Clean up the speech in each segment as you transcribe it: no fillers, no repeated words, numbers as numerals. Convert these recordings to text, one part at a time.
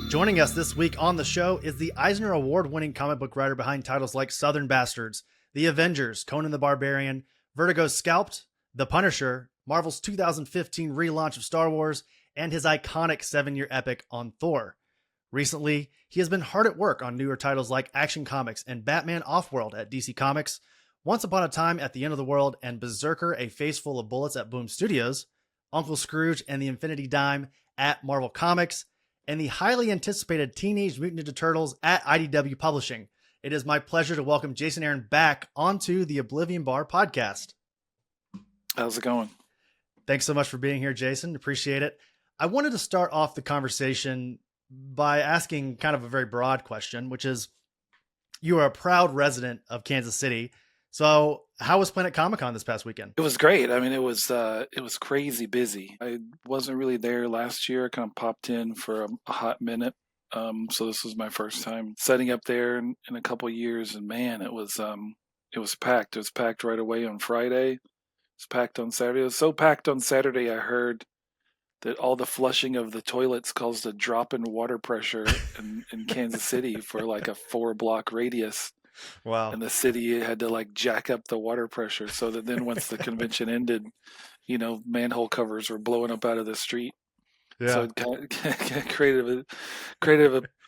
Joining us this week on the show is the Eisner-award-winning comic book writer behind titles like Southern Bastards, The Avengers, Conan the Barbarian, Vertigo's Scalped, The Punisher, Marvel's 2015 relaunch of Star Wars, and his iconic 7-year epic on Thor. Recently, he has been hard at work on newer titles like Action Comics and Batman Offworld at DC Comics, Once Upon a Time at the End of the World and BRZRKR, A Faceful of Bullets at Boom Studios, Uncle Scrooge and the Infinity Dime at Marvel Comics, and the highly anticipated Teenage Mutant Ninja Turtles at IDW Publishing. It is my pleasure to welcome Jason Aaron back onto the Oblivion Bar Podcast. How's it going? Thanks so much for being here, Jason. Appreciate it. I wanted to start off the conversation by asking kind of a very broad question, which is, you are a proud resident of Kansas City. So how was Planet Comic-Con this past weekend? It was great. I mean, it was crazy busy. I wasn't really there last year. I kind of popped in for a hot minute. So this was my first time setting up there in a couple of years. And man, it was packed. It was packed right away on Friday. It was packed on Saturday. It was so packed on Saturday, I heard that all the flushing of the toilets caused a drop in water pressure in Kansas City for like a 4-block radius. Wow. And the city had to like jack up the water pressure so that then once the convention ended, manhole covers were blowing up out of the street. Yeah. So it kind of created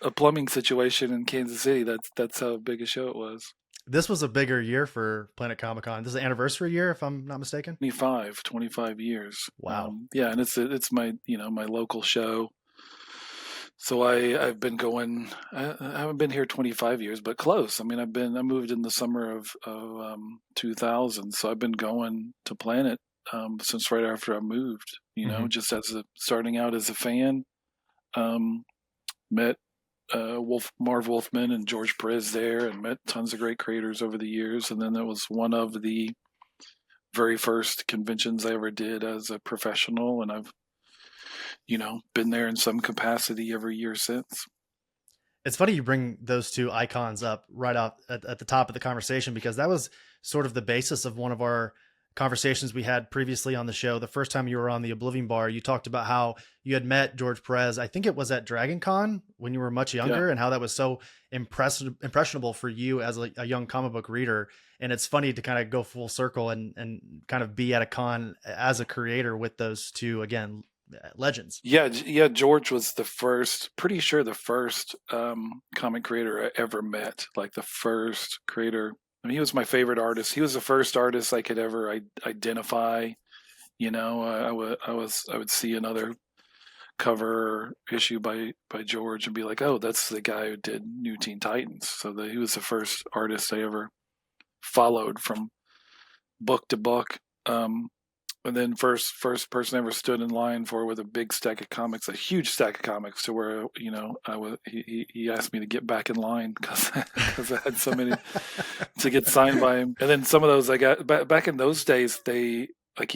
a plumbing situation in Kansas City. That's how big a show it was. This was a bigger year for Planet Comic-Con. This is an anniversary year, if I'm not mistaken. 25 years. Wow. Yeah, and it's my my local show. So I've been going. I haven't been here 25 years, but close. I mean, I moved in the summer of 2000, so I've been going to Planet since right after I moved. Just starting out as a fan. Met Marv Wolfman and George Perez there, and met tons of great creators over the years. And then that was one of the very first conventions I ever did as a professional, and I've been there in some capacity every year since. It's funny you bring those two icons up right off at the top of the conversation, because that was sort of the basis of one of our conversations we had previously on the show. The first time you were on the Oblivion Bar, you talked about how you had met George Perez. I think it was at Dragon Con when you were much younger, and how that was so impressionable for you as a young comic book reader. And it's funny to kind of go full circle and kind of be at a con as a creator with those two, again, legends. Yeah. George was the first comic creator I ever met. Like the first creator. I mean, he was my favorite artist. He was the first artist I could ever identify. I would see another cover issue by George and be like, oh, that's the guy who did New Teen Titans. So he was the first artist I ever followed from book to book. And then first person I ever stood in line for with a big stack of comics, a huge stack of comics, to where he asked me to get back in line because I had so many to get signed by him. And then some of those I got back in those days. He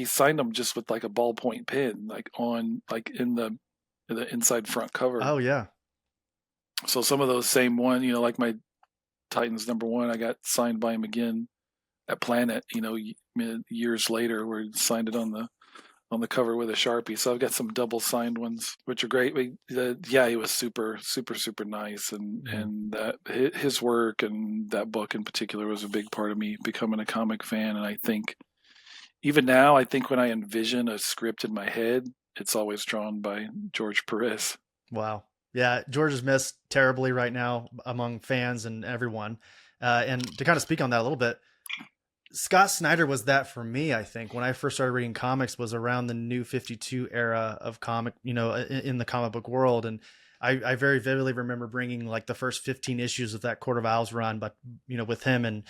signed them just with like a ballpoint pen, in the inside front cover. Oh yeah. So some of those same one, like my Titans #1, I got signed by him again at Planet, years later, where he signed it on the cover with a Sharpie. So I've got some double signed ones, which are great. He was super, super, super nice, and that his work and that book in particular was a big part of me becoming a comic fan. And I think even now, when I envision a script in my head, it's always drawn by George Perez. Wow. Yeah, George is missed terribly right now among fans and everyone. And to kind of speak on that a little bit, Scott Snyder was that for me. I think when I first started reading comics was around the New 52 era of comic, in the comic book world. And I very vividly remember bringing like the first 15 issues of that Court of Owls run, but with him and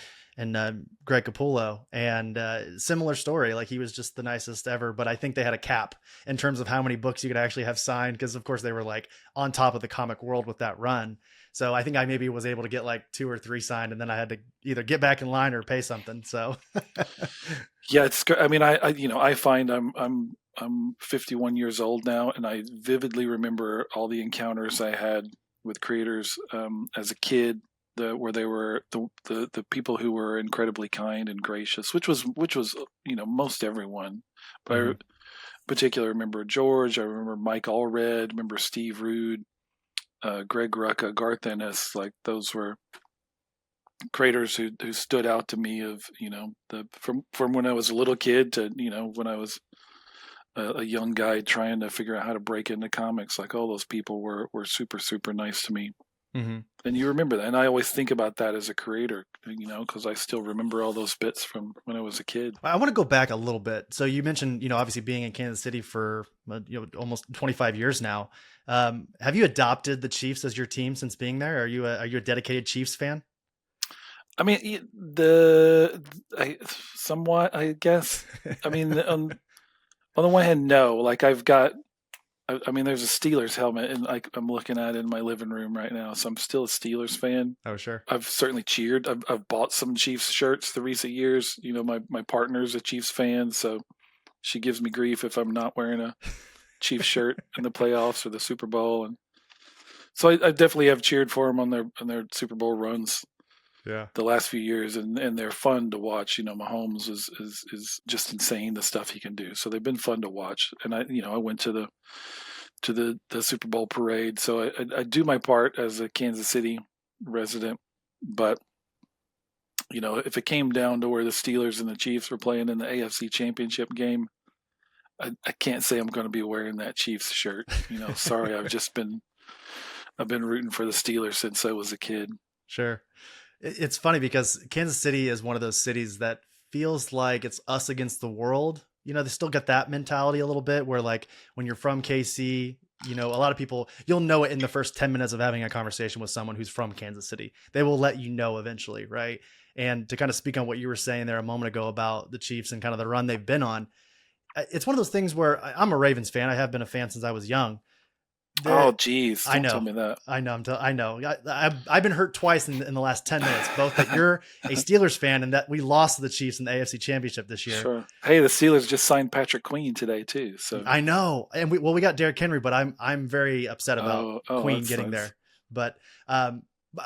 Greg Capullo, and similar story. Like he was just the nicest ever, but I think they had a cap in terms of how many books you could actually have signed. Cause of course they were like on top of the comic world with that run. So I think I maybe was able to get like 2 or 3 signed, and then I had to either get back in line or pay something. So yeah, I mean, I find I'm 51 years old now, and I vividly remember all the encounters I had with creators as a kid, where they were the people who were incredibly kind and gracious, which was most everyone. But I particularly remember George. I remember Mike Allred. Remember Steve Rude. Greg Rucka, Garth Ennis, like those were creators who stood out to me of, from when I was a little kid to, when I was a young guy trying to figure out how to break into comics. Like all those people were super, super nice to me. Mm-hmm. And you remember that. And I always think about that as a creator, because I still remember all those bits from when I was a kid. I want to go back a little bit. So you mentioned, obviously being in Kansas City for almost 25 years now. Have you adopted the Chiefs as your team since being there? Are you a dedicated Chiefs fan? I mean, somewhat, I guess. I mean, on the one hand, no. Like there's a Steelers helmet, and like I'm looking at it in my living room right now, so I'm still a Steelers fan. Oh, sure. I've certainly cheered. I've bought some Chiefs shirts the recent years. My partner's a Chiefs fan, so she gives me grief if I'm not wearing a Chiefs shirt in the playoffs or the Super Bowl, and so I definitely have cheered for them on their Super Bowl runs. Yeah, the last few years, and they're fun to watch. Mahomes is just insane, the stuff he can do. So they've been fun to watch. And I went to the Super Bowl parade. So I do my part as a Kansas City resident. But if it came down to where the Steelers and the Chiefs were playing in the AFC Championship game, I can't say I'm going to be wearing that Chiefs shirt. Sorry, I've been rooting for the Steelers since I was a kid. Sure. It's funny because Kansas City is one of those cities that feels like it's us against the world. They still get that mentality a little bit where like when you're from KC, a lot of people, you'll know it in the first 10 minutes of having a conversation with someone who's from Kansas City. They will let you know eventually. Right. And to kind of speak on what you were saying there a moment ago about the Chiefs and kind of the run they've been on, it's one of those things where I'm a Ravens fan. I have been a fan since I was young. Oh, geez. I know. Tell me that. I know. I know. I've been hurt twice in the last 10 minutes, both that you're a Steelers fan and that we lost to the Chiefs in the AFC Championship this year. Sure. Hey, the Steelers just signed Patrick Queen today too. So I know. And we got Derrick Henry, but I'm very upset about Queen getting there. But I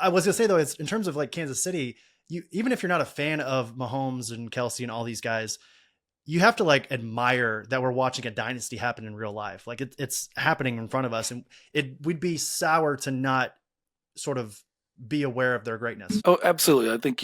was going to say though, it's in terms of like Kansas City, even if you're not a fan of Mahomes and Kelsey and all these guys, you have to like admire that we're watching a dynasty happen in real life. Like it's happening in front of us, and we'd be sour to not sort of be aware of their greatness. Oh, absolutely. I think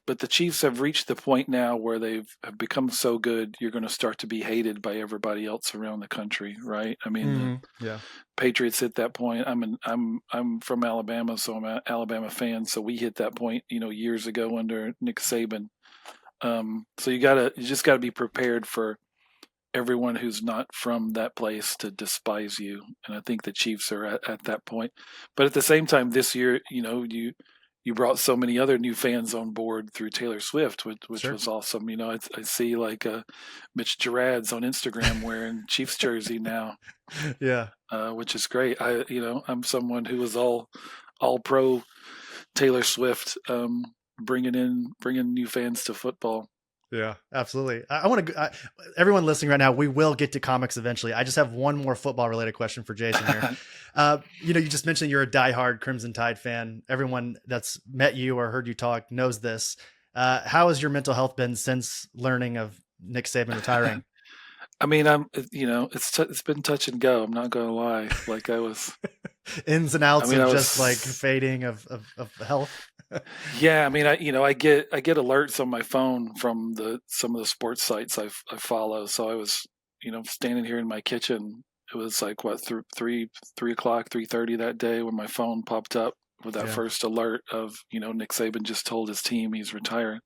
but the Chiefs have reached the point now where have become so good. You're going to start to be hated by everybody else around the country, right? I mean, yeah. Patriots hit that point. I'm from Alabama, so I'm an Alabama fan. So we hit that point, years ago under Nick Saban. So you just gotta be prepared for everyone who's not from that place to despise you. And I think the Chiefs are at that point. But at the same time, this year, you brought so many other new fans on board through Taylor Swift, which Sure. was awesome. I see like Mitch Gerard's on Instagram wearing Chiefs jersey now. Yeah. Which is great. I'm someone who was all pro Taylor Swift. Bringing new fans to football. Yeah, absolutely. I want to, everyone listening right now, we will get to comics eventually. I just have one more football related question for Jason here. You just mentioned you're a diehard Crimson Tide fan. Everyone that's met you or heard you talk knows this. How has your mental health been since learning of Nick Saban retiring? I mean, it's been touch and go. I'm not going to lie. Like I was ins and outs of just like fading of health. Yeah, I mean, I get alerts on my phone from some of the sports sites I follow. So I was, standing here in my kitchen. It was like what 3:00, 3:30 that day when my phone popped up with that first alert of Nick Saban just told his team he's retiring,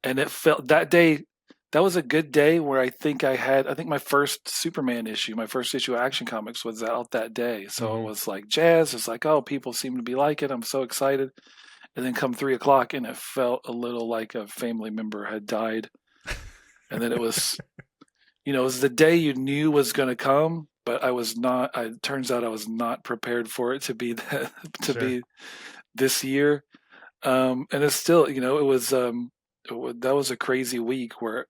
and it felt that day. That was a good day where I think my first Superman issue, my first issue of Action Comics was out that day. So it was like jazz. It's like, oh, people seem to be liking it. I'm so excited. And then come 3:00 and it felt a little like a family member had died. And then it was, it was the day you knew was going to come, but I was not, it turns out I was not prepared for it to be that, be this year. And it's still, it was, that was a crazy week where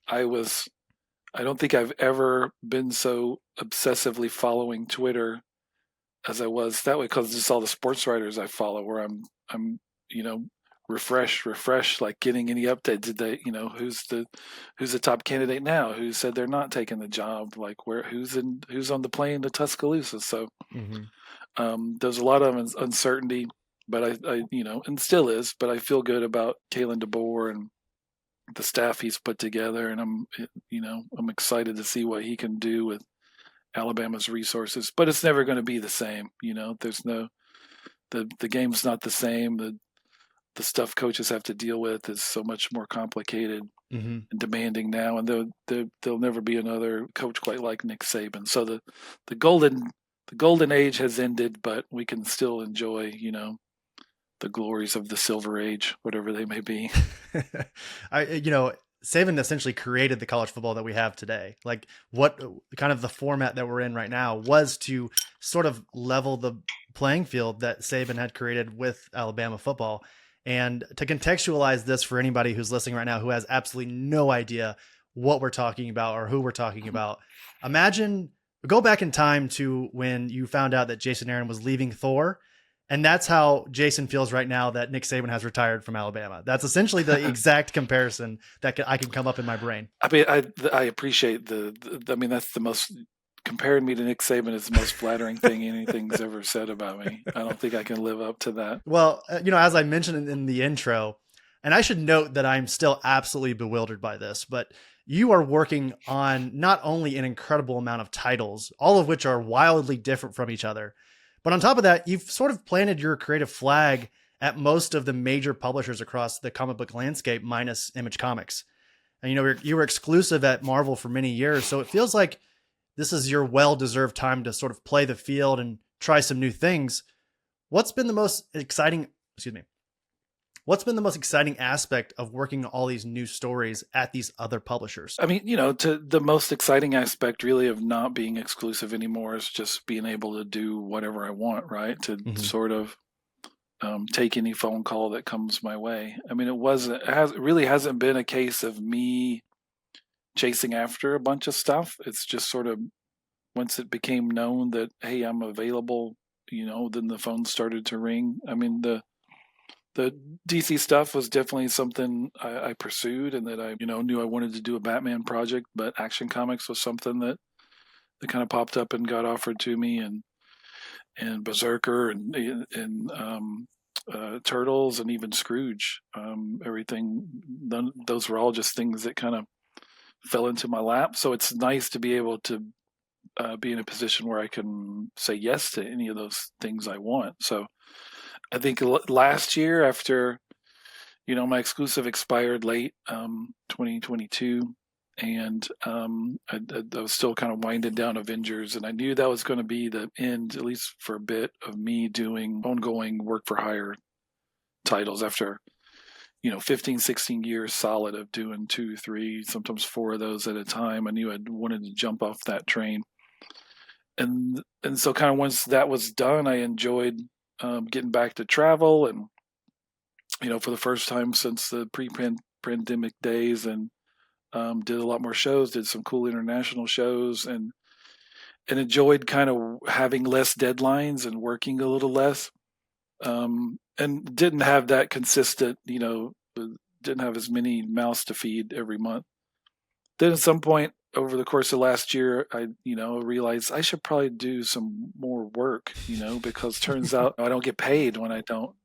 I don't think I've ever been so obsessively following Twitter as I was that way, because just all the sports writers I follow, where I'm refresh, like getting any update. Did they, who's the top candidate now? Who said they're not taking the job? Like who's on the plane to Tuscaloosa? So there's a lot of uncertainty, but I and still is, but I feel good about Kalen DeBoer and the staff he's put together, and I'm excited to see what he can do with Alabama's resources. But it's never going to be the same. There's no the game's not the same. The stuff coaches have to deal with is so much more complicated and demanding now, and there'll never be another coach quite like Nick Saban. So the golden age has ended, but we can still enjoy, the glories of the silver age, whatever they may be. Saban essentially created the college football that we have today. Like what kind of the format that we're in right now was to sort of level the playing field that Saban had created with Alabama football. And to contextualize this for anybody who's listening right now, who has absolutely no idea what we're talking about or who we're talking about, go back in time to when you found out that Jason Aaron was leaving Thor. And that's how Jason feels right now that Nick Saban has retired from Alabama. That's essentially the exact comparison that I can come up in my brain. I mean, I appreciate that's the most, comparing me to Nick Saban is the most flattering thing anything's ever said about me. I don't think I can live up to that. Well, as I mentioned in the intro, and I should note that I'm still absolutely bewildered by this, but you are working on not only an incredible amount of titles, all of which are wildly different from each other, but on top of that, you've sort of planted your creative flag at most of the major publishers across the comic book landscape, minus Image Comics. And, you were exclusive at Marvel for many years. So it feels like this is your well-deserved time to sort of play the field and try some new things. What's been the most exciting aspect of working all these new stories at these other publishers? I mean, the most exciting aspect really of not being exclusive anymore is just being able to do whatever I want, right? To sort of take any phone call that comes my way. I mean, it really hasn't been a case of me chasing after a bunch of stuff. It's just sort of, once it became known that, hey, I'm available, then the phone started to ring. I mean, the DC stuff was definitely something I pursued, and that I, knew I wanted to do a Batman project, but Action Comics was something that kind of popped up and got offered to me, and Berserker and Turtles and even Scrooge, everything. Those were all just things that kind of fell into my lap. So it's nice to be able to be in a position where I can say yes to any of those things I want. So I think last year, after, my exclusive expired late 2022, and I was still kind of winding down Avengers, and I knew that was going to be the end, at least for a bit, of me doing ongoing work for hire titles after 15, 16 years solid of doing 2, 3, sometimes 4 of those at a time. I knew I wanted to jump off that train. And so kind of once that was done, I enjoyed getting back to travel, and for the first time since the pre-pandemic days, and did a lot more shows, did some cool international shows, and enjoyed kind of having less deadlines and working a little less, and didn't have that consistent, didn't have as many mouths to feed every month. Then at some point over the course of last year, I realized I should probably do some more work, because turns out I don't get paid when I don't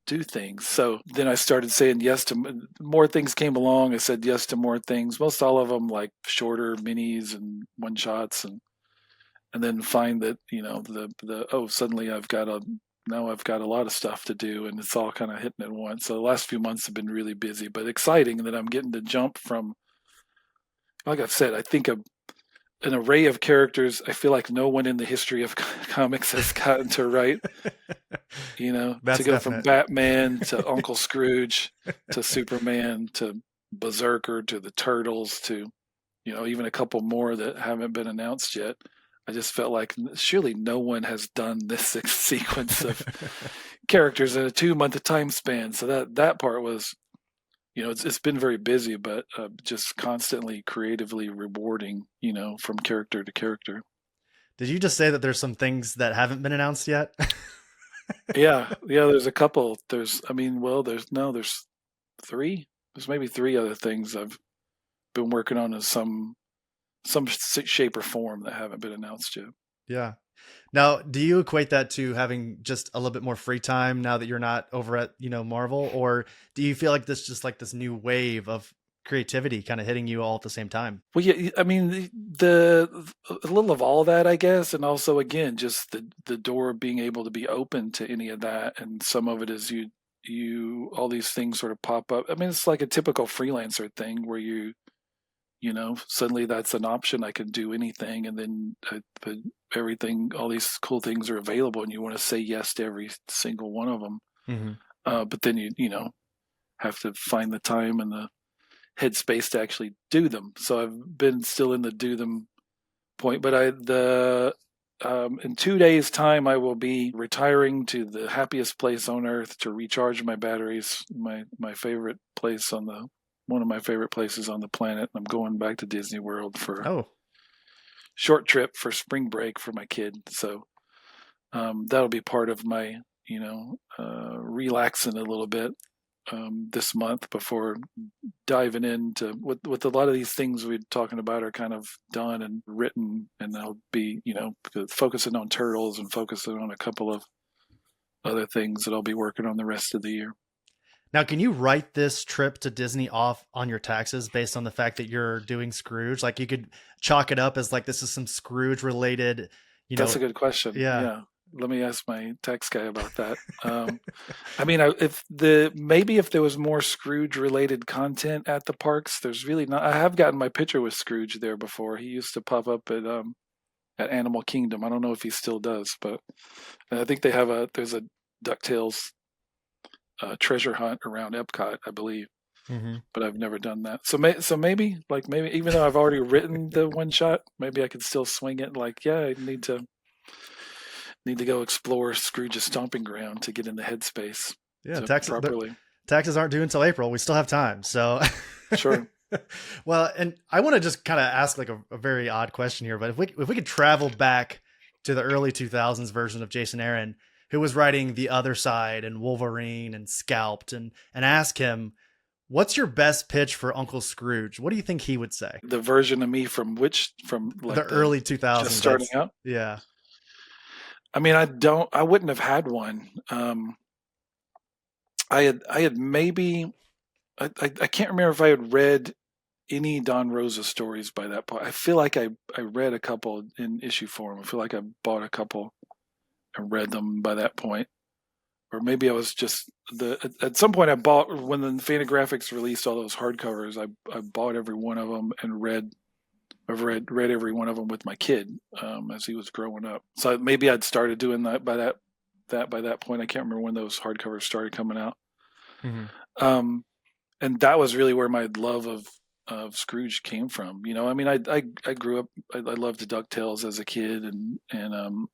do things. So then I started saying yes to more things. Came along, I said yes to more things, most all of them like shorter minis and one shots, and then find that, suddenly I've got a lot of stuff to do, and it's all kind of hitting at once. So the last few months have been really busy, but exciting that I'm getting to jump from, like I said, I think an array of characters I feel like no one in the history of comics has gotten to write. That's to go definite. From Batman to Uncle Scrooge to Superman to Berserker to the Turtles to, even a couple more that haven't been announced yet. I just felt like surely no one has done this sequence of characters in a 2-month time span. So that part was, it's been very busy, but just constantly creatively rewarding, from character to character. Did you just say that there's some things that haven't been announced yet? Yeah, there's a couple. There's three. There's maybe three other things I've been working on in some shape or form that haven't been announced yet. Yeah. Now, do you equate that to having just a little bit more free time now that you're not over at, Marvel, or do you feel like this just like this new wave of creativity kind of hitting you all at the same time? Well, yeah, I mean the a little of all that, I guess, and also again just the door being able to be open to any of that, and some of it is you all these things sort of pop up. I mean, it's like a typical freelancer thing where suddenly that's an option. I can do anything, and then but everything, all these cool things are available, and you want to say yes to every single one of them. Mm-hmm. But then you have to find the time and the headspace to actually do them. So I've been still in the do them point, but in 2 days' time I will be retiring to the happiest place on earth to recharge my batteries. My favorite place one of my favorite places on the planet. I'm going back to Disney World for a short trip for spring break for my kid. So that'll be part of my relaxing a little bit this month before diving into with a lot of these things we're talking about are kind of done and written, and I'll be focusing on Turtles and focusing on a couple of other things that I'll be working on the rest of the year. Now, can you write this trip to Disney off on your taxes based on the fact that you're doing Scrooge? Like you could chalk it up as like this is some Scrooge related. That's a good question. Yeah. Let me ask my tax guy about that. I mean, if there was more Scrooge related content at the parks, there's really not. I have gotten my picture with Scrooge there before. He used to pop up at Animal Kingdom. I don't know if he still does, but I think there's a DuckTales treasure hunt around Epcot, I believe. Mm-hmm. But I've never done that. So maybe even though I've already written the one shot, maybe I could still swing it. Like, yeah, I need to go explore Scrooge's stomping ground to get in the headspace. Yeah, taxes aren't due until April. We still have time. So sure. Well, and I want to just kind of ask like a very odd question here, but if we could travel back to the early 2000s version of Jason Aaron, who was writing The Other Side and Wolverine and Scalped, and ask him, what's your best pitch for Uncle Scrooge? What do you think he would say? The version of me from like the early 2000s, just starting out. Yeah. I mean, I wouldn't have had one. I had maybe, I can't remember if I had read any Don Rosa stories by that point. I feel like I read a couple in issue form. I feel like I bought a couple and read them by that point. Or maybe I was just at some point I bought, when the Fantagraphics released all those hardcovers, I bought every one of them and I've read every one of them with my kid as he was growing up. So maybe I'd started doing that by that point. I can't remember when those hardcovers started coming out. Mm-hmm. And that was really where my love of Scrooge came from. I mean, I grew up. I loved the DuckTales as a kid, and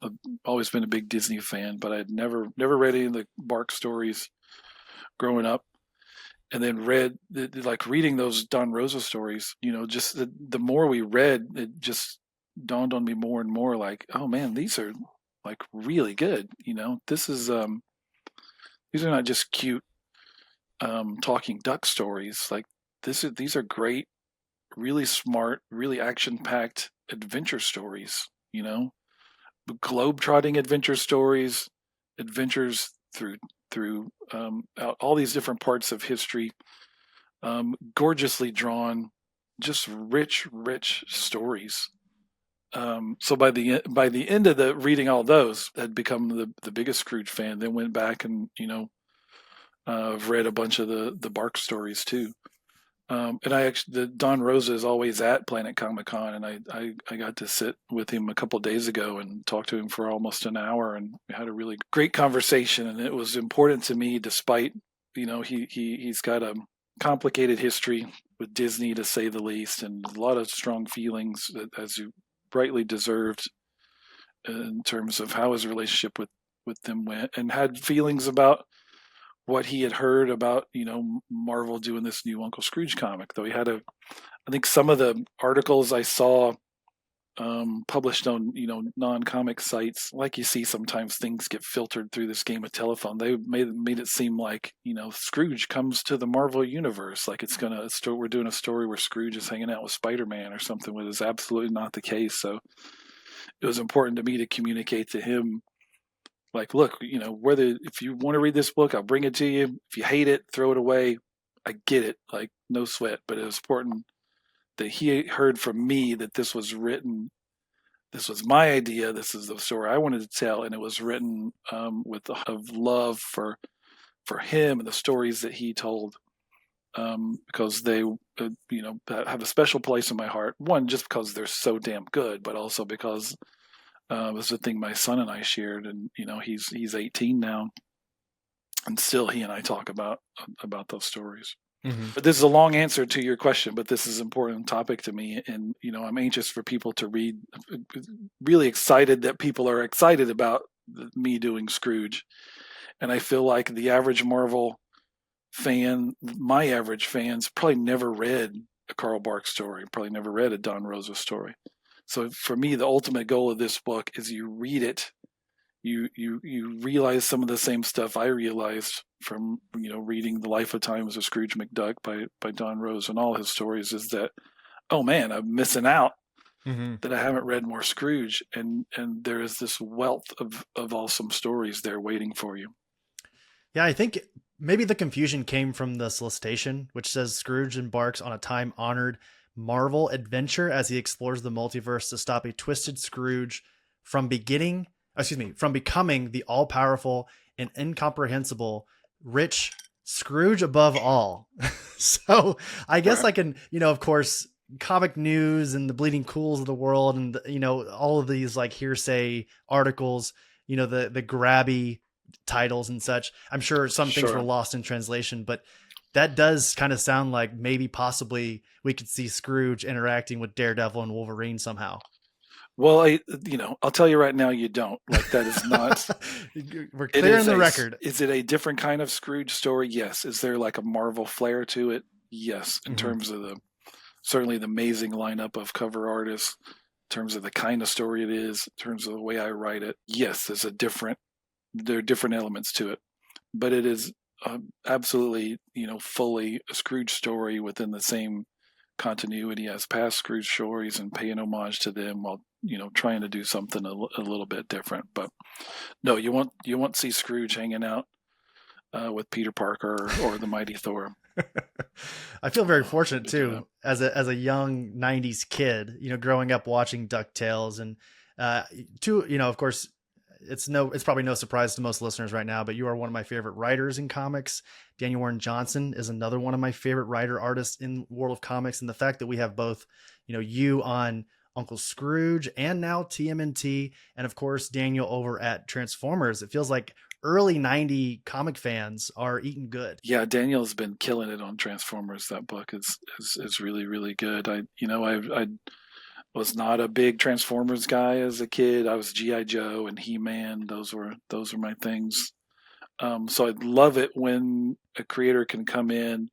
I've always been a big Disney fan. But I'd never read any of the Bark stories growing up. And then reading those Don Rosa stories, just the more we read, it just dawned on me more and more like, oh man, these are like really good. This is, these are not just cute talking duck stories. Like these are great, really smart, really action-packed adventure stories, globe-trotting adventure stories, adventures through all these different parts of history, gorgeously drawn, just rich stories. So by the end of the reading all those, I'd become the biggest Scrooge fan. Then went back and I've read a bunch of the Bark stories too. And the Don Rosa is always at Planet Comic Con, and I got to sit with him a couple of days ago and talk to him for almost an hour, and we had a really great conversation. And it was important to me, despite he's got a complicated history with Disney, to say the least, and a lot of strong feelings, as you rightly deserved, in terms of how his relationship with them went, and had feelings about what he had heard about, Marvel doing this new Uncle Scrooge comic. Though I think some of the articles I saw published on non-comic sites, like you see sometimes things get filtered through this game of telephone. They made it seem like Scrooge comes to the Marvel universe, like we're doing a story where Scrooge is hanging out with Spider-Man or something, which is absolutely not the case. So it was important to me to communicate to him, like, look, if you want to read this book, I'll bring it to you. If you hate it, throw it away. I get it, like, no sweat. But it was important that he heard from me that this was written. This was my idea. This is the story I wanted to tell, and it was written of love for him and the stories that he told, because they have a special place in my heart. One, just because they're so damn good, but also because it was the thing my son and I shared, and he's 18 now, and still he and I talk about those stories. Mm-hmm. But this is a long answer to your question, but this is an important topic to me, and I'm anxious for people to read. Really excited that people are excited about me doing Scrooge, and I feel like the average Marvel fan, my average fans, probably never read a Carl Barks story, probably never read a Don Rosa story. So for me, the ultimate goal of this book is you read it, you realize some of the same stuff I realized from reading The Life of Times of Scrooge McDuck by Don Rose and all his stories, is that, oh man, I'm missing out, mm-hmm. that I haven't read more Scrooge, and there is this wealth of awesome stories there waiting for you. Yeah, I think maybe the confusion came from the solicitation, which says Scrooge embarks on a time-honored Marvel adventure as he explores the multiverse to stop a twisted Scrooge from becoming the all-powerful and incomprehensible rich Scrooge above all. So I guess I can, of course, comic news and the Bleeding Cools of the world and, all of these like hearsay articles, the grabby titles and such. I'm sure some things were lost in translation, but that does kind of sound like maybe possibly we could see Scrooge interacting with Daredevil and Wolverine somehow. Well, I'll tell you right now, you don't. Like, that is not. We're clearing the record. Is it a different kind of Scrooge story? Yes. Is there like a Marvel flair to it? Yes. In mm-hmm. terms of certainly the amazing lineup of cover artists, in terms of the kind of story it is, in terms of the way I write it. Yes, there are different elements to it, but it is absolutely, fully a Scrooge story within the same continuity as past Scrooge stories, and paying homage to them while trying to do something a little bit different. But no, you won't see Scrooge hanging out with Peter Parker or the Mighty Thor. I feel very fortunate too, as a young '90s kid, growing up watching DuckTales, and of course, it's probably no surprise to most listeners right now, but you are one of my favorite writers in comics. Daniel Warren Johnson is another one of my favorite writer artists in World of Comics. And the fact that we have both, you on Uncle Scrooge and now TMNT, and of course, Daniel over at Transformers, it feels like early 90 comic fans are eating good. Yeah. Daniel's been killing it on Transformers. That book is really, really good. I was not a big Transformers guy as a kid. I was G.I. Joe and He-Man. Those were my things. So I love it when a creator can come in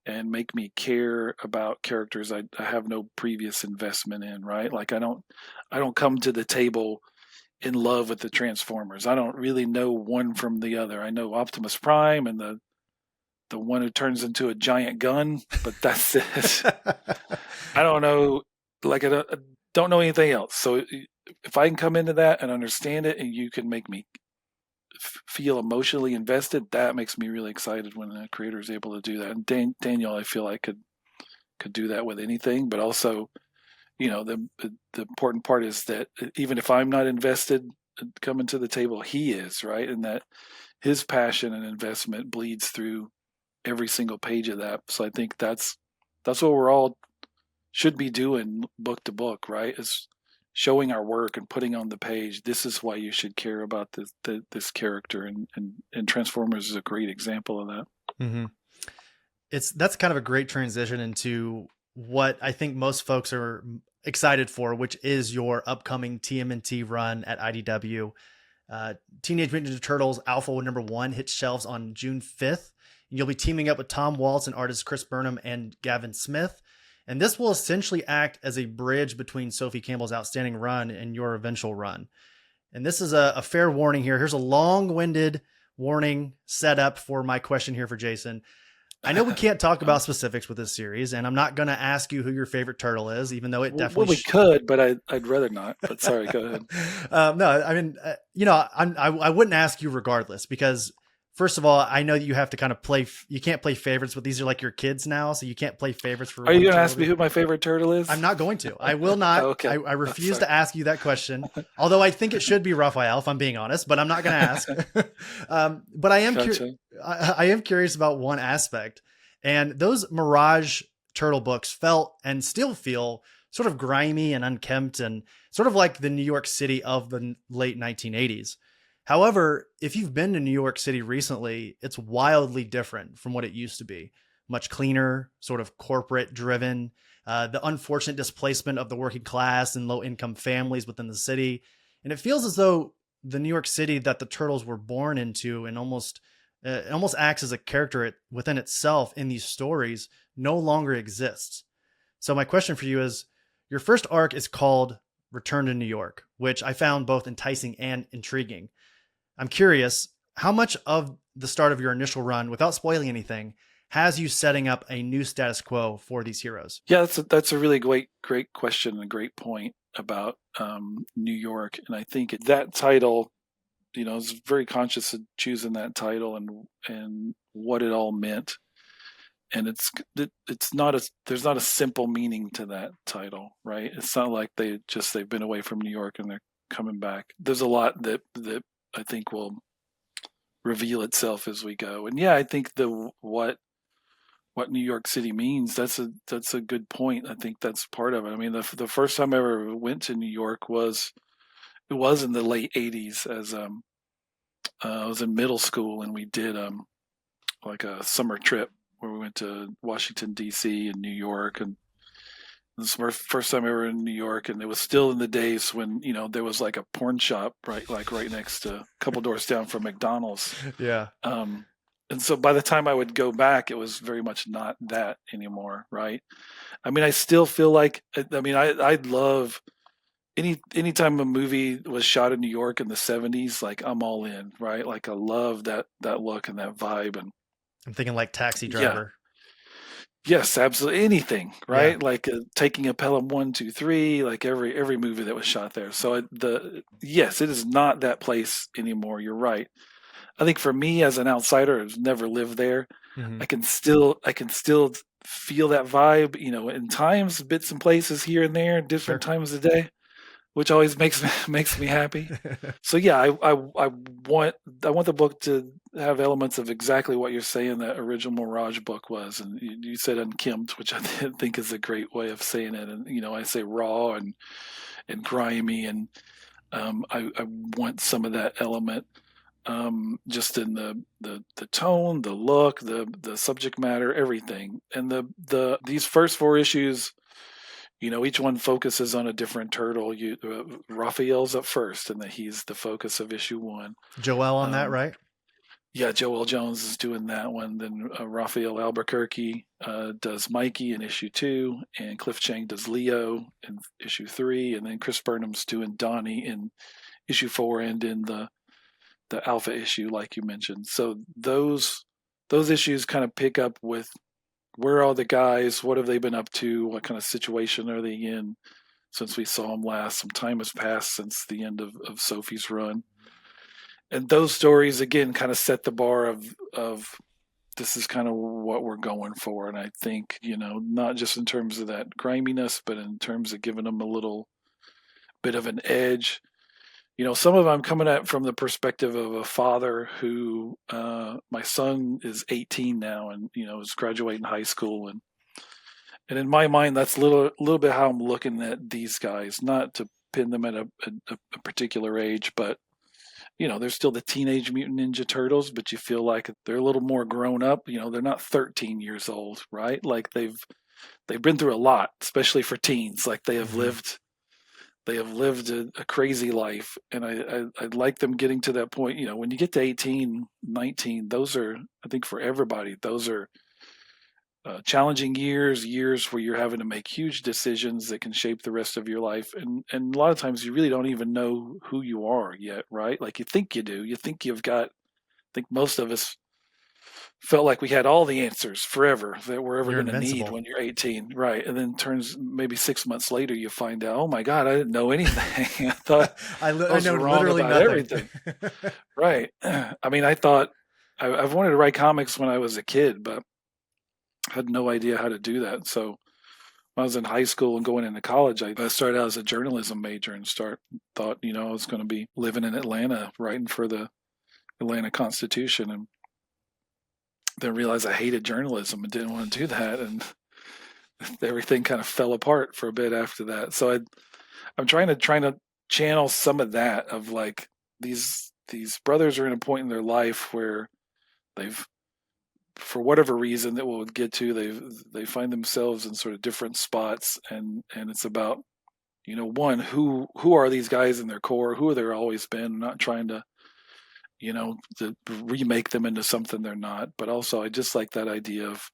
and make me care about characters I have no previous investment in, right? Like I don't come to the table in love with the Transformers. I don't really know one from the other. I know Optimus Prime and the one who turns into a giant gun, but that's it. I don't know. Like I don't know anything else. So if I can come into that and understand it, and you can make me feel emotionally invested, that makes me really excited when a creator is able to do that. And Daniel, I feel like could do that with anything. But also, the important part is that even if I'm not invested coming to the table, he is, right? And that his passion and investment bleeds through every single page of that. So I think that's what we're all should be doing book to book, right? Is showing our work and putting on the page, this is why you should care about this character, and Transformers is a great example of that. Mm-hmm. That's kind of a great transition into what I think most folks are excited for, which is your upcoming TMNT run at IDW. Teenage Mutant Ninja Turtles Alpha #1 hits shelves on June 5th. You'll be teaming up with Tom Waltz and artists Chris Burnham and Gavin Smith. And this will essentially act as a bridge between Sophie Campbell's outstanding run and your eventual run. And this is a fair warning here. Here's a long-winded warning set up for my question here for Jason. I know we can't talk about specifics with this series, and I'm not going to ask you who your favorite turtle is, even though it definitely... Well, we could, but I'd rather not. But sorry, go ahead. No, I mean, I wouldn't ask you regardless, because first of all, I know that you have to kind of play. You can't play favorites, but these are like your kids now, so you can't play favorites for. Are you going to ask me who my favorite turtle is? I'm not going to. I will not. Okay. I refuse to ask you that question. Although I think it should be Raphael, if I'm being honest, but I'm not going to ask. But I am I am curious about one aspect, and those Mirage turtle books felt and still feel sort of grimy and unkempt, and sort of like the New York City of the late 1980s. However, if you've been to New York City recently, it's wildly different from what it used to be. Much cleaner, sort of corporate driven, the unfortunate displacement of the working class and low income families within the city. And it feels as though the New York City that the Turtles were born into and it almost acts as a character within itself in these stories no longer exists. So my question for you is, your first arc is called Return to New York, which I found both enticing and intriguing. I'm curious, how much of the start of your initial run, without spoiling anything, has you setting up a new status quo for these heroes? Yeah, that's a really great question and a great point about New York. And I think that title, I was very conscious of choosing that title and what it all meant. And there's not a simple meaning to that title, right? It's not like they've been away from New York and they're coming back. There's a lot that I think will reveal itself as we go. And yeah, I think what New York City means, that's a good point. I think that's part of it. I mean, the first time I ever went to New York was in the late 80s as I was in middle school, and we did like a summer trip where we went to Washington D.C. and New York, and this was my first time ever in New York, and it was still in the days when there was like a porn shop right next to a couple doors down from McDonald's. Yeah. And so by the time I would go back, it was very much not that anymore, right? I mean, I still feel like I'd love anytime a movie was shot in New York in the 70s, like I'm all in, right? Like I love that look and that vibe. And I'm thinking like Taxi Driver. Yes, absolutely. Anything, right? Yeah. Like taking a Pelham 1, 2, 3, like every movie that was shot there. So yes, it is not that place anymore. You're right. I think for me as an outsider who's never lived there, I can still feel that vibe, in times, bits and places here and there, different times of the day, which always makes me happy. So yeah, I want the book to have elements of exactly what you're saying that original Mirage book was, and you said unkempt, which I think is a great way of saying it. And I say raw and grimy, and I want some of that element, just in the tone, the look, the subject matter, everything. And these first 4 issues, each one focuses on a different turtle. Raphael's up first, and he's the focus of issue 1. Joel on that, right? Yeah, Joel Jones is doing that one. Then Raphael Albuquerque does Mikey in issue 2, and Cliff Chang does Leo in issue 3, and then Chris Burnham's doing Donnie in issue 4 and in the Alpha issue, like you mentioned. So those issues kind of pick up with, where are the guys? What have they been up to? What kind of situation are they in since we saw them last? Some time has passed since the end of Sophie's run. And those stories, again, kind of set the bar of this is kind of what we're going for. And I think, not just in terms of that griminess, but in terms of giving them a little bit of an edge. Some of I'm coming at from the perspective of a father who, my son is 18 now and, is graduating high school. And in my mind, that's a little bit how I'm looking at these guys, not to pin them at a particular age, but, they're still the Teenage Mutant Ninja Turtles, but you feel like they're a little more grown up. They're not 13 years old, right? Like they've been through a lot, especially for teens. Like they have lived a crazy life, and I like them getting to that point. When you get to 18, 19, those are, I think for everybody, those are challenging years where you're having to make huge decisions that can shape the rest of your life. And a lot of times you really don't even know who you are yet, right? Like you think you do. You think I think most of us felt like we had all the answers forever that we're ever You're going to need invincible. when you're 18. Right. And then turns maybe 6 months later, you find out, oh my God, I didn't know anything. I thought I I was know wrong literally about nothing. everything. Right. I mean, I thought I've wanted to write comics when I was a kid, but had no idea how to do that. So when I was in high school and going into college, I started out as a journalism major and thought, I was going to be living in Atlanta, writing for the Atlanta Constitution, and then realized I hated journalism and didn't want to do that, and everything kind of fell apart for a bit after that. So I'm trying to channel some of that of like these brothers are in a point in their life where they've, for whatever reason that we'll get to, they find themselves in sort of different spots, and it's about, one, who are these guys in their core, who have they always been. I'm not trying to to remake them into something they're not, but also I just like that idea of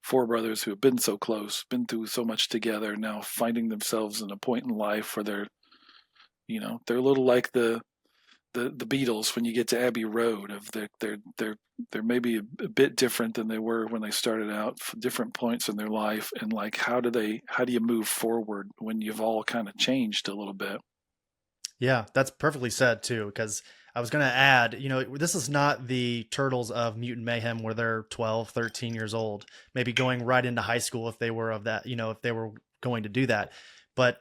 four brothers who have been so close, been through so much together, now finding themselves in a point in life where they're they're a little like the Beatles when you get to Abbey Road, of they're maybe a bit different than they were when they started out, different points in their life, and like how do you move forward when you've all kind of changed a little bit. Yeah, that's perfectly said too, because I was going to add, this is not the Turtles of Mutant Mayhem where they're 12, 13 years old, maybe going right into high school if they were of that, if they were going to do that. But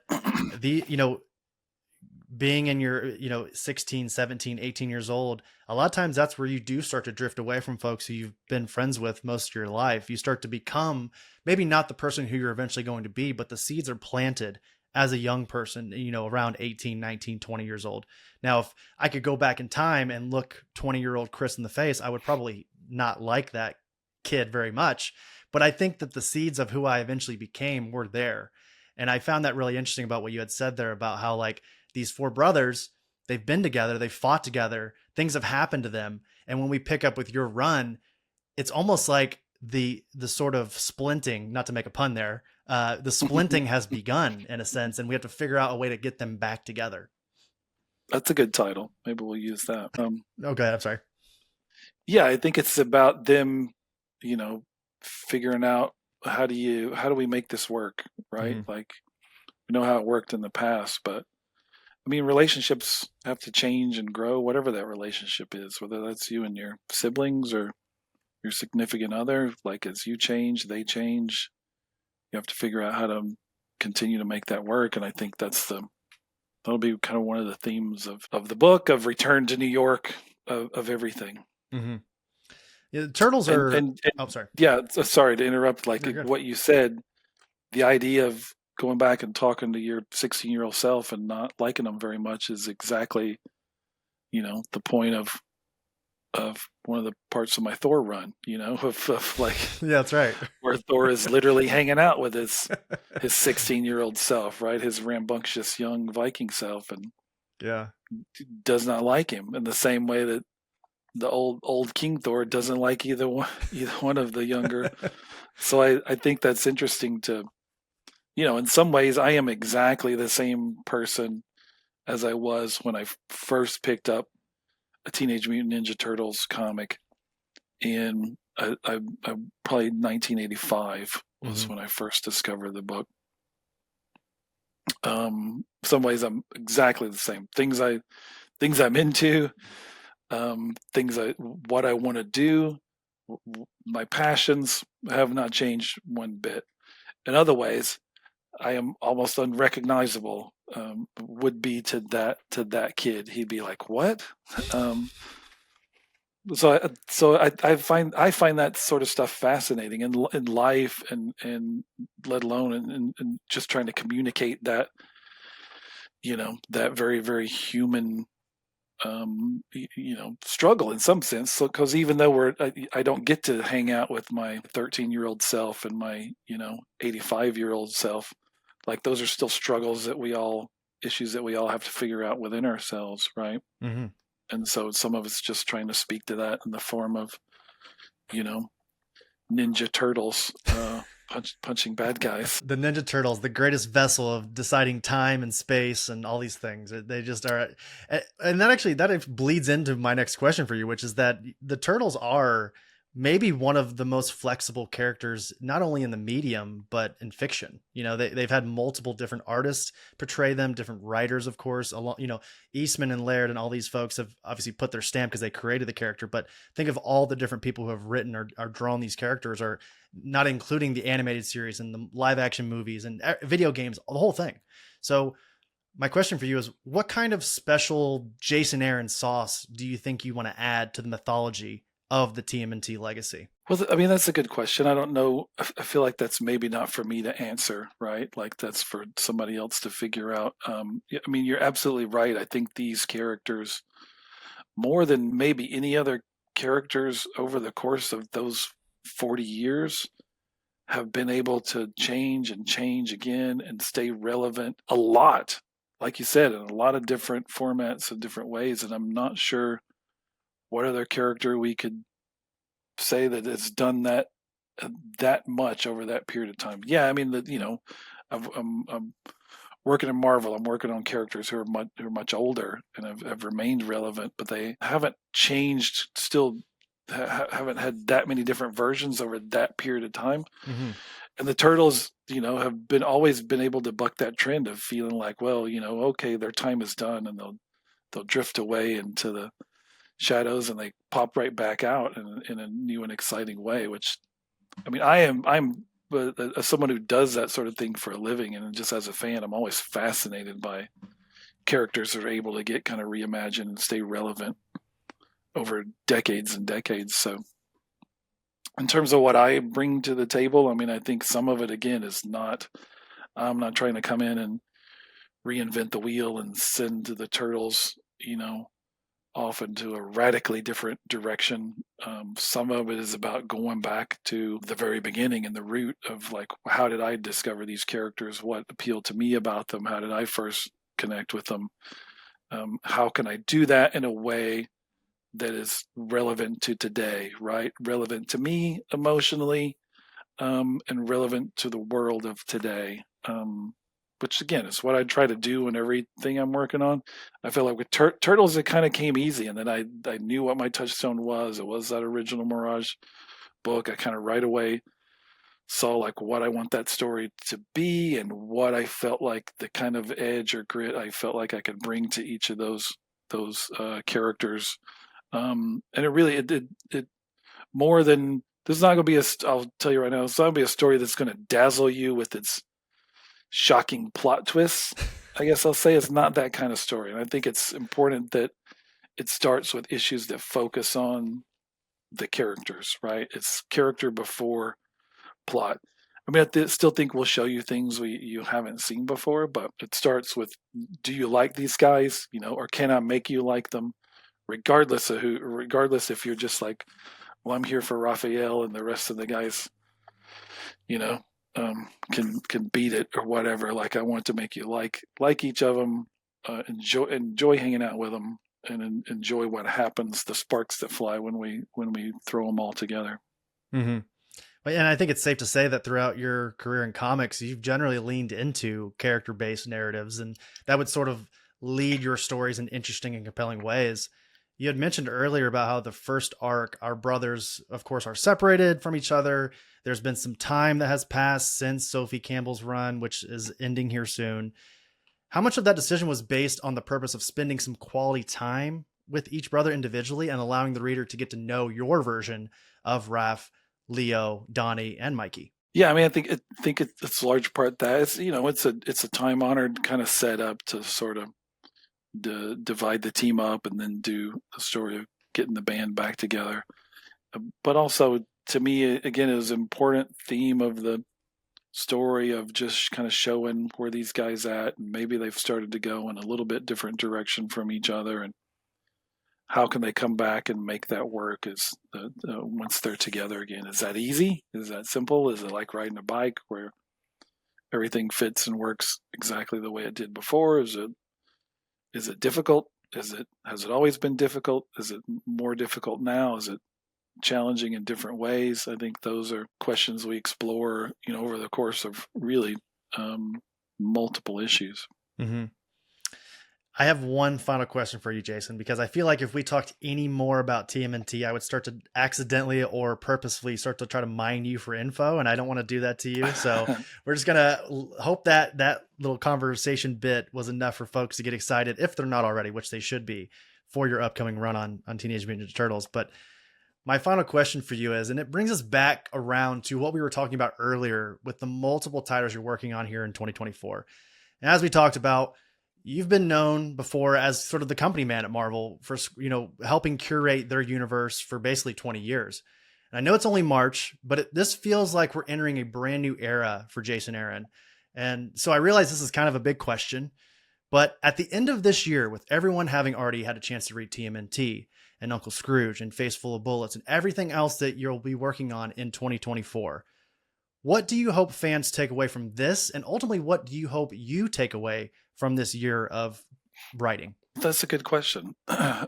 being in your, 16, 17, 18 years old, a lot of times that's where you do start to drift away from folks who you've been friends with most of your life. You start to become maybe not the person who you're eventually going to be, but the seeds are planted as a young person, around 18, 19, 20 years old. Now, if I could go back in time and look 20-year-old Chris in the face, I would probably not like that kid very much. But I think that the seeds of who I eventually became were there. And I found that really interesting about what you had said there about how like these four brothers, they've been together, they've fought together, things have happened to them. And when we pick up with your run, it's almost like the sort of splinting, not to make a pun there, the splinting has begun in a sense, and we have to figure out a way to get them back together. That's a good title. Maybe we'll use that. Okay, I'm sorry. Yeah, I think it's about them, figuring out how do we make this work, right? Mm-hmm. Like we know how it worked in the past, but I mean, relationships have to change and grow, whatever that relationship is, whether that's you and your siblings or your significant other. Like as you change, they change. You have to figure out how to continue to make that work. And I think that'll be kind of one of the themes of the book, of Return to New York, of everything. Mm-hmm. Yeah, the Turtles are. And oh, sorry. Yeah, sorry to interrupt. Like You're good. what you said, the idea of going back and talking to your 16-year-old self and not liking them very much is exactly, the point of one of the parts of my Thor run, of like, Yeah, that's right. where Thor is literally hanging out with his 16-year-old self, right? His rambunctious young Viking self, and Yeah. does not like him in the same way that the old King Thor doesn't like either one of the younger. So I think that's interesting to, in some ways I am exactly the same person as I was when I first picked up a Teenage Mutant Ninja Turtles comic in probably 1985 was Mm-hmm. when I first discovered the book. Some ways I'm exactly the same. Things I'm into, what I want to do, my passions have not changed one bit. In other ways, I am almost unrecognizable. Would be to that kid. He'd be like, "What?" So I find that sort of stuff fascinating in life, and let alone and just trying to communicate that, that very, very human struggle in some sense. So, because even though I don't get to hang out with my 13-year-old self and my 85-year-old self, like those are still struggles issues that we all have to figure out within ourselves, right? Mm-hmm. And so some of it's just trying to speak to that in the form of Ninja Turtles punching bad guys. The Ninja Turtles, the greatest vessel of deciding time and space and all these things. They just are. And that bleeds into my next question for you, which is that the Turtles are maybe one of the most flexible characters, not only in the medium, but in fiction. They've had multiple different artists portray them, different writers, of course, Eastman and Laird and all these folks have obviously put their stamp because they created the character. But think of all the different people who have written or drawn these characters, or not including the animated series and the live action movies and video games, the whole thing. So my question for you is, what kind of special Jason Aaron sauce do you think you want to add to the mythology of the TMNT legacy? Well, I mean, that's a good question. I don't know. I feel like that's maybe not for me to answer, right? Like that's for somebody else to figure out. I mean, you're absolutely right. I think these characters, more than maybe any other characters over the course of those 40 years, have been able to change and change again and stay relevant a lot, like you said, in a lot of different formats and different ways. And I'm not sure what other character we could say that has done that much over that period of time. Yeah, I mean, I'm working in Marvel. I'm working on characters who are much older and have remained relevant, but they haven't changed. Still, haven't had that many different versions over that period of time. Mm-hmm. And the Turtles, have always been able to buck that trend of feeling like, well, okay, their time is done, and they'll drift away into the shadows, and they pop right back out in a new and exciting way. Which, I mean, I'm as someone who does that sort of thing for a living, and just as a fan, I'm always fascinated by characters that are able to get kind of reimagined and stay relevant over decades and decades. So in terms of what I bring to the table, I mean, I think some of it, again, I'm not trying to come in and reinvent the wheel and send the Turtles, off into a radically different direction. Some of it is about going back to the very beginning and the root of, like, how did I discover these characters? What appealed to me about them? How did I first connect with them? How can I do that in a way that is relevant to today, right? Relevant to me emotionally, and relevant to the world of today. Which, again, is what I try to do in everything I'm working on. I feel like with Turtles, it kind of came easy, and then I knew what my touchstone was. It was that original Mirage book. I kind of right away saw, like, what I want that story to be and what I felt like the kind of edge or grit I felt like I could bring to each of those characters. And it really, it more than, this is not going to be I'll tell you right now, it's not going to be a story that's going to dazzle you with its shocking plot twists. I guess I'll say it's not that kind of story. And I think it's important that it starts with issues that focus on the characters, right? It's character before plot. I mean, I still think we'll show you things you haven't seen before, but it starts with, do you like these guys? Or can I make you like them? Regardless if you're just like, well, I'm here for Raphael and the rest of the guys, can beat it or whatever. Like, I want to make you like each of them, enjoy hanging out with them, and enjoy what happens, the sparks that fly when we throw them all together. Mm-hmm. And I think it's safe to say that throughout your career in comics, you've generally leaned into character-based narratives, and that would sort of lead your stories in interesting and compelling ways. You had mentioned earlier about how the first arc, our brothers, of course, are separated from each other. There's been some time that has passed since Sophie Campbell's run, which is ending here soon. How much of that decision was based on the purpose of spending some quality time with each brother individually and allowing the reader to get to know your version of Raph, Leo, Donnie, and Mikey? Yeah, I mean, I think it's a large part that it's a time honored kind of setup to sort of divide the team up and then do the story of getting the band back together. But also, to me, again, it was an important theme of the story of just kind of showing where these guys at, and maybe they've started to go in a little bit different direction from each other, and how can they come back and make that work once they're together again? Is that easy? Is that simple? Is it like riding a bike where everything fits and works exactly the way it did before? Is it difficult? Has it always been difficult? Is it more difficult now? Is it challenging in different ways. I think those are questions we explore, over the course of really multiple issues. Mm-hmm. I have one final question for you, Jason, because I feel like if we talked any more about TMNT, I would start to accidentally or purposefully start to try to mine you for info, and I don't want to do that to you. So we're just going to hope that that little conversation bit was enough for folks to get excited, if they're not already, which they should be, for your upcoming run on Teenage Mutant Ninja Turtles. But my final question for you is, and it brings us back around to what we were talking about earlier with the multiple titles you're working on here in 2024. And as we talked about, you've been known before as sort of the company man at Marvel for, helping curate their universe for basically 20 years. And I know it's only March, but this feels like we're entering a brand new era for Jason Aaron. And so I realize this is kind of a big question, but at the end of this year, with everyone having already had a chance to read TMNT and Uncle Scrooge and Faceful of Bullets and everything else that you'll be working on in 2024, what do you hope fans take away from this? And ultimately, what do you hope you take away from this year of writing? That's a good question. I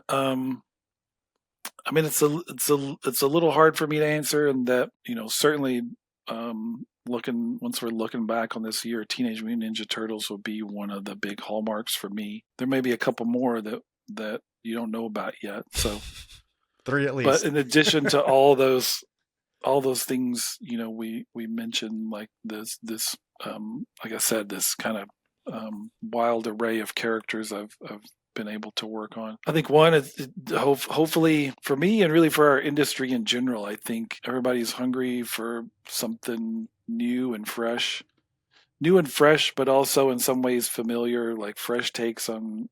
mean, it's a little hard for me to answer, and that, certainly, once we're looking back on this year, Teenage Mutant Ninja Turtles will be one of the big hallmarks for me. There may be a couple more that you don't know about yet. So 3 at least. But in addition to all those things, we mentioned, like this, like I said, this kind of wild array of characters I've been able to work on. I think one is hopefully for me, and really for our industry in general, I think everybody's hungry for something new and fresh, but also in some ways familiar, like fresh takes on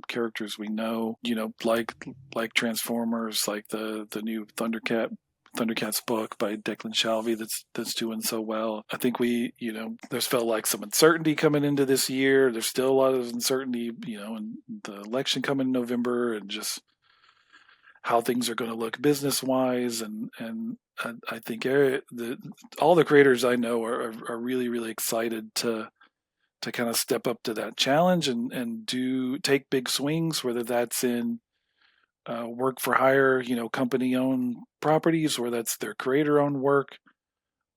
characters we know, like Transformers, like the new Thundercats book by Declan Shalvey that's doing so well. I think there's felt like some uncertainty coming into this year. There's still a lot of uncertainty, in the election coming in November, and just how things are going to look business wise. And I think all the creators I know are really, really excited to kind of step up to that challenge and take big swings, whether that's in work for hire, company owned properties, or that's their creator owned work.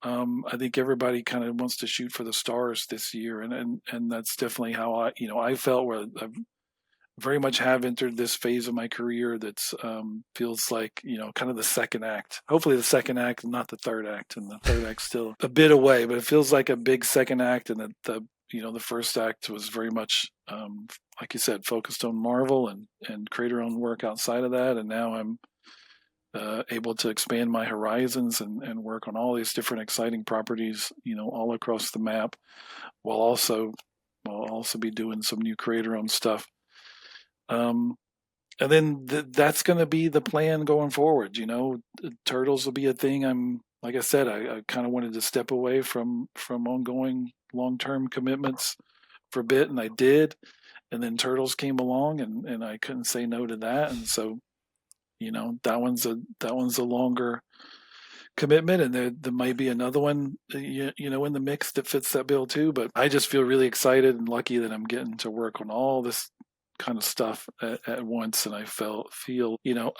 I think everybody kind of wants to shoot for the stars this year, and that's definitely how I felt, where I very much have entered this phase of my career that's feels like kind of the second act. Hopefully the second act, not the third act, and the third act's still a bit away, but it feels like a big second act, and that the first act was very much like you said, focused on Marvel and creator-owned work outside of that, and now I'm able to expand my horizons and work on all these different exciting properties, all across the map, while also be doing some new creator-owned stuff. And then that's going to be the plan going forward. Turtles will be a thing. Like I said, I kind of wanted to step away from ongoing long-term commitments for a bit, and I did. And then Turtles came along, and I couldn't say no to that. And so, that one's a longer commitment, and there might be another one, in the mix that fits that bill too. But I just feel really excited and lucky that I'm getting to work on all this kind of stuff at once. And I feel,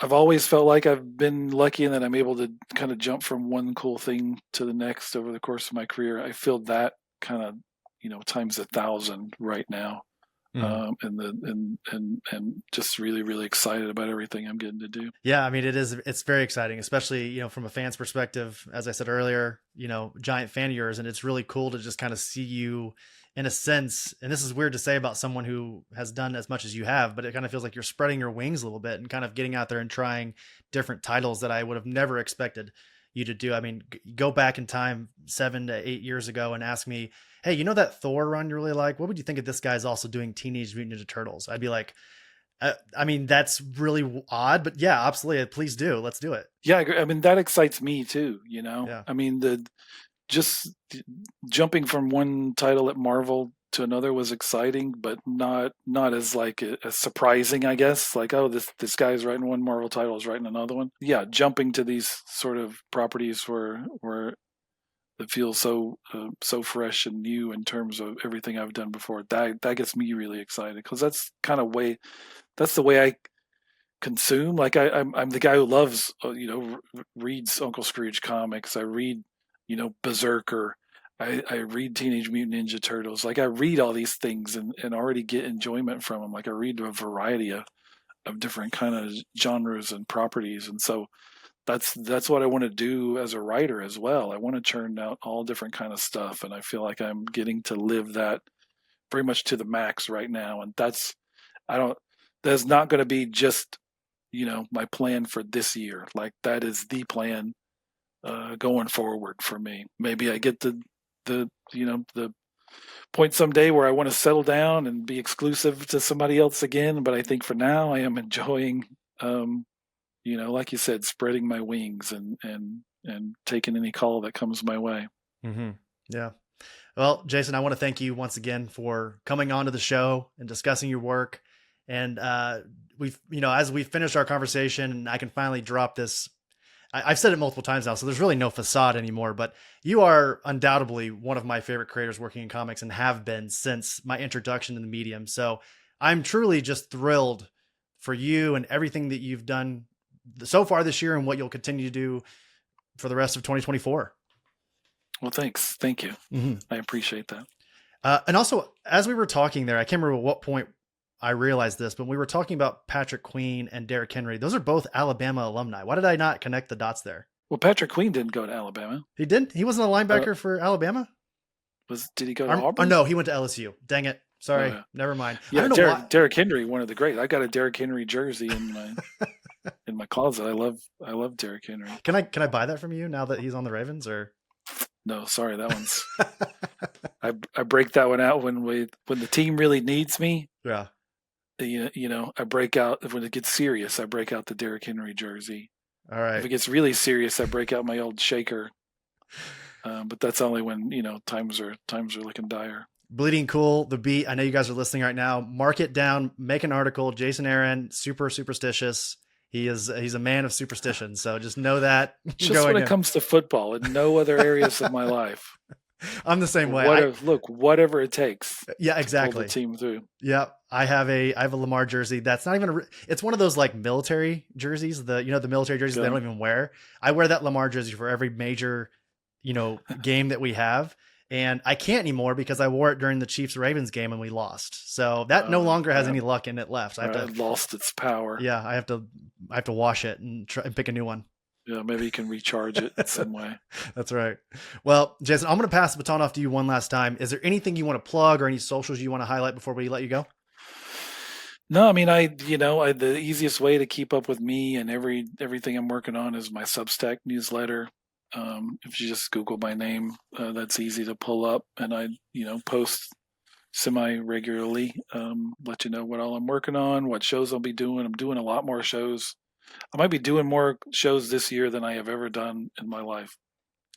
I've always felt like I've been lucky in that I'm able to kind of jump from one cool thing to the next over the course of my career. I feel that kind of, times 1,000 right now. And just really, really excited about everything I'm getting to do. Yeah, I mean, it's very exciting, especially, from a fan's perspective. As I said earlier, giant fan of yours, and it's really cool to just kind of see you in a sense. And this is weird to say about someone who has done as much as you have, but it kind of feels like you're spreading your wings a little bit and kind of getting out there and trying different titles that I would have never expected you to do. I mean, go back in time 7 to 8 years ago and ask me, hey, that Thor run you really like? What would you think if this guy's also doing Teenage Mutant Ninja Turtles? I'd be like, I mean, that's really odd, but yeah, absolutely. Please do. Let's do it. Yeah. I mean, that excites me too, Yeah. I mean, just jumping from one title at Marvel to another was exciting, but not as as surprising, I guess. Like, oh, this guy's writing one Marvel title, is writing another one. Yeah. Jumping to these sort of properties where that feels so fresh and new in terms of everything I've done before. That gets me really excited, because that's the way consume. Like I'm the guy who loves, reads Uncle Scrooge comics. I read, Berserker. I read Teenage Mutant Ninja Turtles. Like I read all these things and already get enjoyment from them. Like I read a variety of different kind of genres and properties. And so that's what I want to do as a writer as well. I want to churn out all different kind of stuff. And I feel like I'm getting to live that very much to the max right now. And that's not going to be just, my plan for this year. Like that is the plan going forward for me. Maybe I get the point someday where I want to settle down and be exclusive to somebody else again. But I think for now I am enjoying, like you said, spreading my wings and taking any call that comes my way. Mm-hmm. Yeah. Well, Jason, I want to thank you once again for coming on to the show and discussing your work. And as we finished our conversation and I can finally drop this, I've said it multiple times now, so there's really no facade anymore, but you are undoubtedly one of my favorite creators working in comics and have been since my introduction to the medium. So I'm truly just thrilled for you and everything that you've done so far this year and what you'll continue to do for the rest of 2024. Well, thanks. Thank you. Mm-hmm. I appreciate that. And also, as we were talking there, I can't remember at what point I realized this, but we were talking about Patrick Queen and Derrick Henry. Those are both Alabama alumni. Why did I not connect the dots there? Well, Patrick Queen didn't go to Alabama. He didn't? He wasn't a linebacker for Alabama? Did he go to Auburn? Oh, no, he went to LSU. Dang it. Sorry. Yeah. Never mind. Yeah, I don't know why. Derrick Henry, one of the great. I got a Derrick Henry jersey in my in my closet. I love Derrick Henry. Can I buy that from you now that he's on the Ravens, or? No, sorry, that one's. I break that one out when the team really needs me. Yeah. I break out when it gets serious. I break out the Derrick Henry jersey. All right. If it gets really serious, I break out my old shaker. But that's only when times are looking dire. Bleeding Cool, The Beat. I know you guys are listening right now. Mark it down. Make an article. Jason Aaron, super superstitious. He's a man of superstition. So just know that. Just when it comes to football and no other areas of my life. I'm the same way. Whatever it takes. Yeah, exactly. To pull the team through. Yeah, I have a Lamar jersey. That's not even it's one of those like military jerseys. The military jerseys they don't even wear. I wear that Lamar jersey for every major, game that we have, and I can't anymore because I wore it during the Chiefs-Ravens game and we lost. So that no longer has any luck in it left. It lost its power. Yeah, I have to wash it and try and pick a new one. Yeah, maybe you can recharge it in some way. That's right. Well, Jason, I'm going to pass the baton off to you one last time. Is there anything you want to plug or any socials you want to highlight before we let you go? No, I mean, the easiest way to keep up with me and everything I'm working on is my Substack newsletter. If you just Google my name, that's easy to pull up, and I, post semi-regularly, let you know what all I'm working on, what shows I'll be doing. I'm doing a lot more shows. I might be doing more shows this year than I have ever done in my life.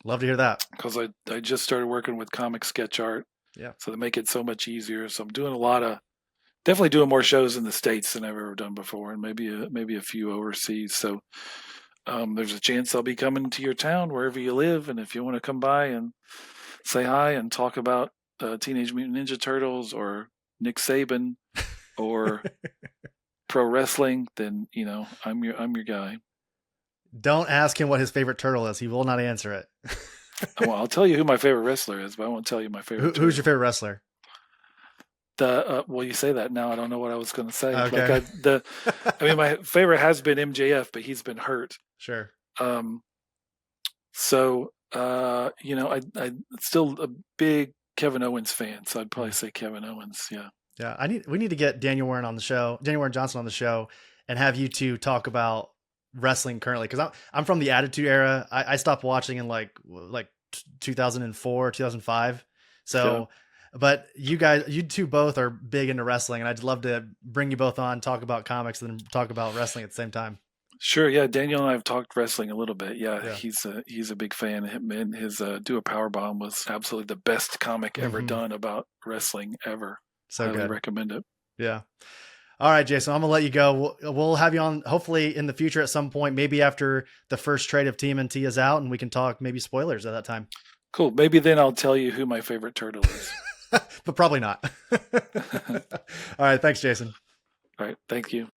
Love to hear that. Because I just started working with comic sketch art. Yeah. So they make it so much easier. So I'm doing definitely doing more shows in the States than I've ever done before, and maybe a few overseas. So there's a chance I'll be coming to your town wherever you live, and if you want to come by and say hi and talk about Teenage Mutant Ninja Turtles or Nick Saban or pro wrestling, then I'm your guy. Don't ask him what his favorite turtle is. He will not answer it. Well, I'll tell you who my favorite wrestler is, but I won't tell you my favorite. Who's your favorite wrestler? Well, you say that now. I don't know what I was going to say. Okay. My favorite has been MJF, but he's been hurt. Sure. I'm still a big Kevin Owens fan, so I'd probably say Kevin Owens. Yeah. Yeah. We need to get Daniel Warren Johnson on the show and have you two talk about wrestling currently. Cause I'm from the Attitude Era. I stopped watching in like 2004, 2005. So, yeah. But you two both are big into wrestling, and I'd love to bring you both on, talk about comics and then talk about wrestling at the same time. Sure. Yeah. Daniel and I have talked wrestling a little bit. Yeah. He's a big fan. And his Do a Powerbomb was absolutely the best comic ever done about wrestling ever. So highly good. Recommend it. Yeah. All right, Jason, I'm going to let you go. We'll have you on hopefully in the future at some point, maybe after the first trade of TMNT is out, and we can talk maybe spoilers at that time. Cool. Maybe then I'll tell you who my favorite turtle is. But probably not. All right. Thanks, Jason. All right. Thank you.